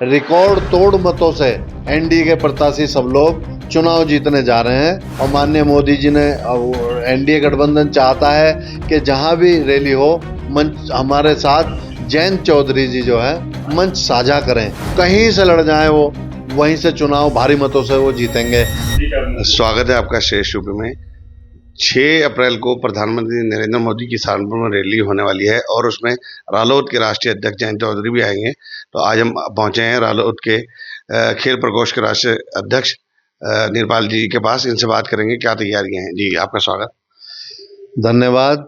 Record तोड़ मतों से एनडीए के प्रत्याशी सब लोग चुनाव जीतने जा रहे हैं और माननीय मोदी जी ने एनडीए गठबंधन चाहता है कि जहां भी रैली हो मंच हमारे साथ जयंत चौधरी जी जो है मंच साझा करें, कहीं से लड़ जाएं वो, वहीं से चुनाव भारी मतों से वो जीतेंगे। स्वागत है आपका शेष यूपी में। 6 अप्रैल को प्रधानमंत्री नरेंद्र मोदी की सहारनपुर में रैली होने वाली है और उसमें रालोद के राष्ट्रीय अध्यक्ष जयंत चौधरी भी आएंगे। तो आज हम पहुंचे हैं रालोद के खेल प्रकोष्ठ के राष्ट्रीय अध्यक्ष निरपाल जी के पास। इनसे बात करेंगे क्या तैयारियां हैं। जी आपका स्वागत। धन्यवाद।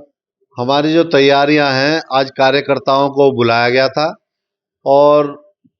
हमारी जो तैयारियां हैं, आज कार्यकर्ताओं को बुलाया गया था और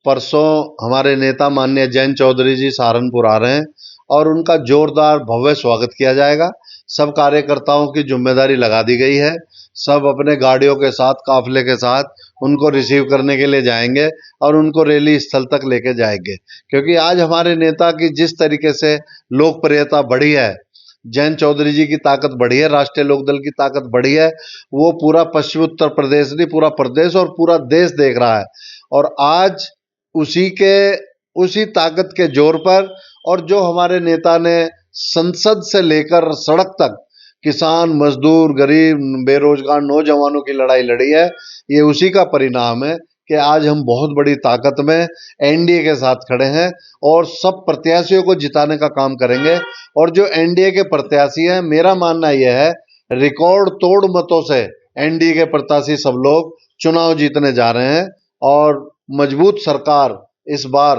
परसों हमारे नेता माननीय जयंत चौधरी जी सहारनपुर आ रहे हैं और उनका जोरदार भव्य स्वागत किया जाएगा। सब कार्यकर्ताओं की जिम्मेदारी लगा दी गई है। सब अपने गाड़ियों के साथ, काफिले के साथ उनको रिसीव करने के लिए जाएंगे और उनको रैली स्थल तक लेके जाएंगे, क्योंकि आज हमारे नेता की जिस तरीके से लोकप्रियता बढ़ी है, जयंत चौधरी जी की ताकत बढ़ी है, राष्ट्रीय लोकदल की ताकत बढ़ी है, वो पूरा पश्चिमी उत्तर प्रदेश नहीं, पूरा प्रदेश और पूरा देश देख रहा है। और आज उसी ताकत के जोर पर, और जो हमारे नेता ने संसद से लेकर सड़क तक किसान, मजदूर, गरीब, बेरोजगार नौजवानों की लड़ाई लड़ी है, ये उसी का परिणाम है कि आज हम बहुत बड़ी ताकत में एनडीए के साथ खड़े हैं और सब प्रत्याशियों को जिताने का काम करेंगे। और जो एनडीए के प्रत्याशी हैं, मेरा मानना यह है, रिकॉर्ड तोड़ मतों से एनडीए के प्रत्याशी सब लोग चुनाव जीतने जा रहे हैं और मजबूत सरकार इस बार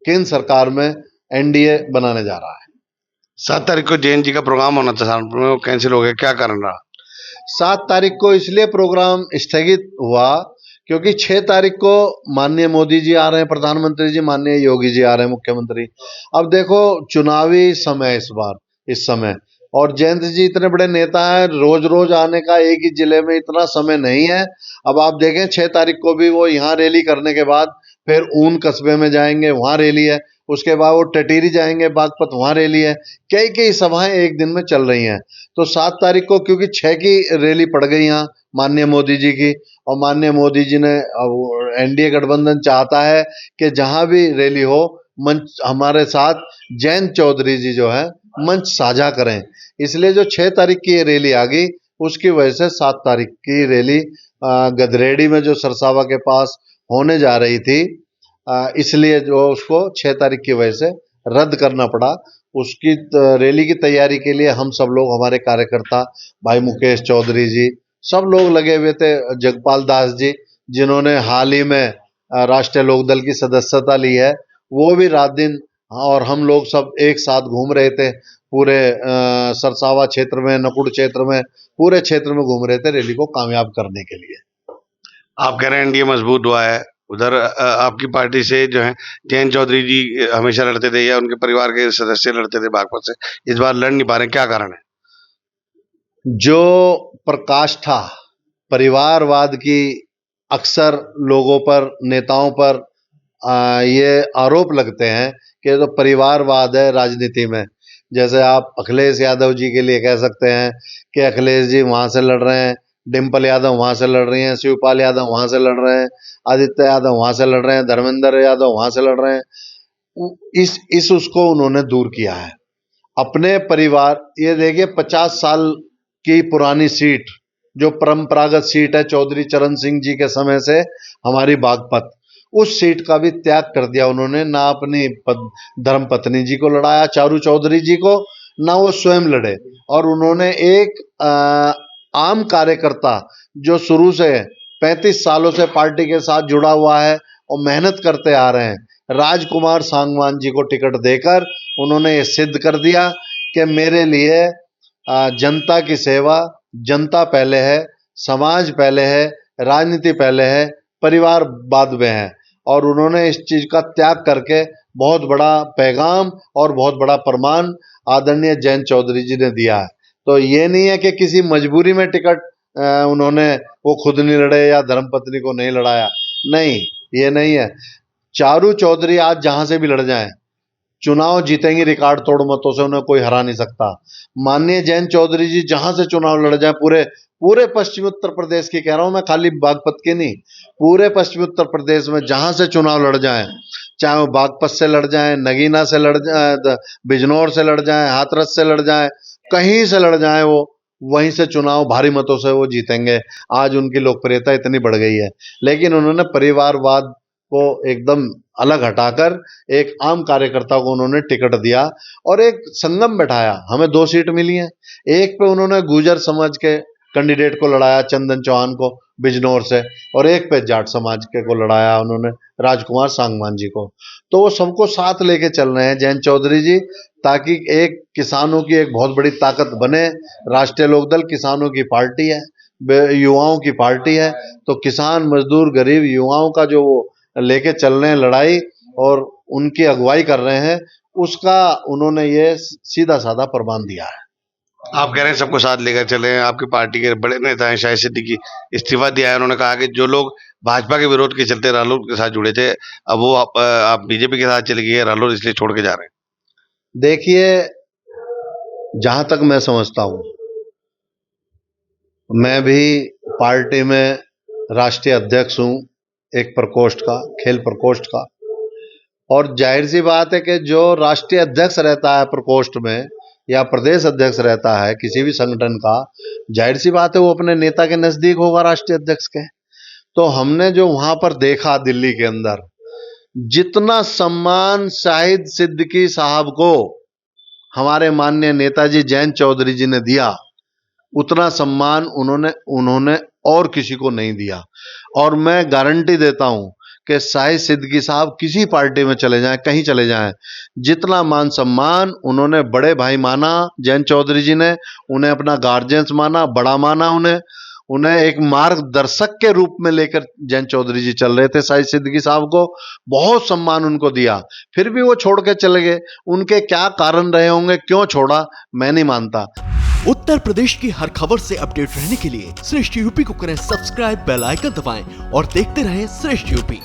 केंद्र सरकार में एनडीए बनाने जा रहा है। 7 तारीख को जयंत जी का प्रोग्राम होना था सहारनपुर में, वो कैंसिल हो गया, क्या कारण रहा? 7 तारीख को इसलिए प्रोग्राम स्थगित हुआ क्योंकि 6 तारीख को माननीय मोदी जी आ रहे हैं, प्रधानमंत्री जी, माननीय योगी जी आ रहे हैं, मुख्यमंत्री। अब देखो, चुनावी समय इस समय, और जयंत जी इतने बड़े नेता हैं, रोज रोज आने का एक ही जिले में इतना समय नहीं है। अब आप देखें, 6 तारीख को भी वो यहाँ रैली करने के बाद फिर ऊन कस्बे में जाएंगे, वहां रैली है, उसके बाद वो टटीरी जाएंगे, बागपत, वहां रैली है, कई सभाएं एक दिन में चल रही हैं। तो 7 तारीख को क्योंकि 6 की रैली पड़ गई यहाँ माननीय मोदी जी की, और माननीय मोदी जी ने एनडीए गठबंधन चाहता है कि जहां भी रैली हो मंच हमारे साथ जयंत चौधरी जी जो है मंच साझा करें, इसलिए जो 6 तारीख की ये रैली आ गई, उसकी वजह से 7 तारीख की रैली गधरेडी में जो सरसावा के पास होने जा रही थी, इसलिए जो उसको 6 तारीख की वजह से रद्द करना पड़ा। उसकी रैली की तैयारी के लिए हम सब लोग, हमारे कार्यकर्ता भाई मुकेश चौधरी जी, सब लोग लगे हुए थे। जगपाल दास जी, जिन्होंने हाल ही में राष्ट्रीय लोकदल की सदस्यता ली है, वो भी रात दिन, और हम लोग सब एक साथ घूम रहे थे पूरे सरसावा क्षेत्र में, नकुड़ क्षेत्र में, पूरे क्षेत्र में घूम रहे थे रैली को कामयाब करने के लिए। आप कह रहे हैं एनडीए मजबूत हुआ है, उधर आपकी पार्टी से जो है जयंत चौधरी जी हमेशा लड़ते थे या उनके परिवार के सदस्य लड़ते थे बागपत से, इस बार लड़ नहीं पा रहे, क्या कारण है? जो प्रकाष्ठा परिवारवाद की अक्सर लोगों पर, नेताओं पर ये आरोप लगते हैं कि तो परिवारवाद है राजनीति में। जैसे आप अखिलेश यादव जी के लिए कह सकते हैं कि अखिलेश जी वहां से लड़ रहे हैं, डिम्पल यादव वहां से लड़ रही हैं, शिवपाल यादव वहां से लड़ रहे हैं, आदित्य यादव वहां से लड़ रहे हैं, धर्मेंद्र यादव वहां से लड़ रहे हैं। इस उसको उन्होंने दूर किया है अपने परिवार। ये देखिए, 50 साल की पुरानी सीट, जो परंपरागत सीट है चौधरी चरण सिंह जी के समय से हमारी बागपत, उस सीट का भी त्याग कर दिया उन्होंने। ना अपनी धर्म पत्नी जी को लड़ाया, चारू चौधरी जी को, ना वो स्वयं लड़े, और उन्होंने एक आम कार्यकर्ता जो शुरू से 35 सालों से पार्टी के साथ जुड़ा हुआ है और मेहनत करते आ रहे हैं, राजकुमार सांगवान जी को टिकट देकर उन्होंने ये सिद्ध कर दिया कि मेरे लिए जनता की सेवा, जनता पहले है, समाज पहले है, राजनीति पहले है, परिवार बाद में है। और उन्होंने इस चीज का त्याग करके बहुत बड़ा पैगाम और बहुत बड़ा प्रमाण आदरणीय जयंत चौधरी जी ने दिया है। तो ये नहीं है कि किसी मजबूरी में टिकट उन्होंने, वो खुद नहीं लड़े या धर्मपत्नी को नहीं लड़ाया, नहीं, ये नहीं है। चारू चौधरी आज जहां से भी लड़ जाएं, चुनाव जीतेंगे रिकॉर्ड तोड़ मतों से, उन्हें कोई हरा नहीं सकता। माननीय जयंत चौधरी जी जहां से चुनाव लड़ जाए, पूरे पूरे पश्चिमी उत्तर प्रदेश की कह रहा हूं मैं, खाली बागपत की नहीं, पूरे पश्चिमी उत्तर प्रदेश में जहां से चुनाव लड़ जाए, चाहे वो बागपत से लड़ जाए, नगीना से लड़ जाए, बिजनौर से लड़ जाए, हाथरस से लड़ जाए, कहीं से लड़ जाए, वो वहीं से चुनाव भारी मतों से वो जीतेंगे। आज उनकी लोकप्रियता इतनी बढ़ गई है, लेकिन उन्होंने परिवारवाद को एकदम अलग हटाकर एक आम कार्यकर्ता को उन्होंने टिकट दिया और एक संगम बैठाया। हमें 2 सीट मिली हैं, एक पे उन्होंने गुर्जर समाज के कैंडिडेट को लड़ाया, चंदन चौहान को बिजनौर से, और एक पे जाट समाज के को लड़ाया उन्होंने, राजकुमार सांगवान जी को। तो वो सबको साथ लेके चल रहे हैं जयंत चौधरी जी, ताकि एक किसानों की एक बहुत बड़ी ताकत बने। राष्ट्रीय लोकदल किसानों की पार्टी है, युवाओं की पार्टी है, तो किसान मजदूर गरीब युवाओं का जो वो लेके चल रहे हैं लड़ाई और उनकी अगुवाई कर रहे हैं, उसका उन्होंने ये सीधा साधा प्रमाण दिया है। आप कह रहे हैं सबको साथ लेकर चले। आपकी पार्टी के बड़े नेता हैं शाहिद सिद्दीकी, इस्तीफा दिया है। उन्होंने कहा कि जो लोग भाजपा के विरोध के चलते रालोद के साथ जुड़े थे, अब वो आप बीजेपी के साथ चले गए, रालोद इसलिए छोड़ के जा रहे हैं। देखिए, जहां तक मैं समझता हूं, मैं भी पार्टी में राष्ट्रीय अध्यक्ष हूं, एक प्रकोष्ठ का, खेल प्रकोष्ठ का, और जाहिर सी बात है कि जो राष्ट्रीय अध्यक्ष रहता है प्रकोष्ठ में या प्रदेश अध्यक्ष रहता है किसी भी संगठन का, जाहिर सी बात है वो अपने नेता के नजदीक होगा राष्ट्रीय अध्यक्ष के। तो हमने जो वहां पर देखा दिल्ली के अंदर, जितना सम्मान शाहिद सिद्दीकी साहब को हमारे माननीय नेताजी जयंत चौधरी जी ने दिया, उतना सम्मान उन्होंने और किसी को नहीं दिया। और मैं गारंटी देता हूं कि शाहिद सिद्दीकी साहब किसी पार्टी में चले जाएं, कहीं चले जाएं, जितना मान सम्मान उन्होंने बड़े भाई माना जयंत चौधरी जी ने, उन्हें अपना गार्जियंस माना, बड़ा माना, उन्हें एक मार्गदर्शक के रूप में लेकर जयंत चौधरी जी चल रहे थे। शाहिद सिद्दीकी साहब को बहुत सम्मान उनको दिया, फिर भी वो छोड़ के चले गए। उनके क्या कारण रहे होंगे, क्यों छोड़ा, मैं नहीं मानता। उत्तर प्रदेश की हर खबर से अपडेट रहने के लिए श्रेष्ठ यूपी को करें सब्सक्राइब, बेल आइकन दबाएं और देखते रहें श्रेष्ठ यूपी।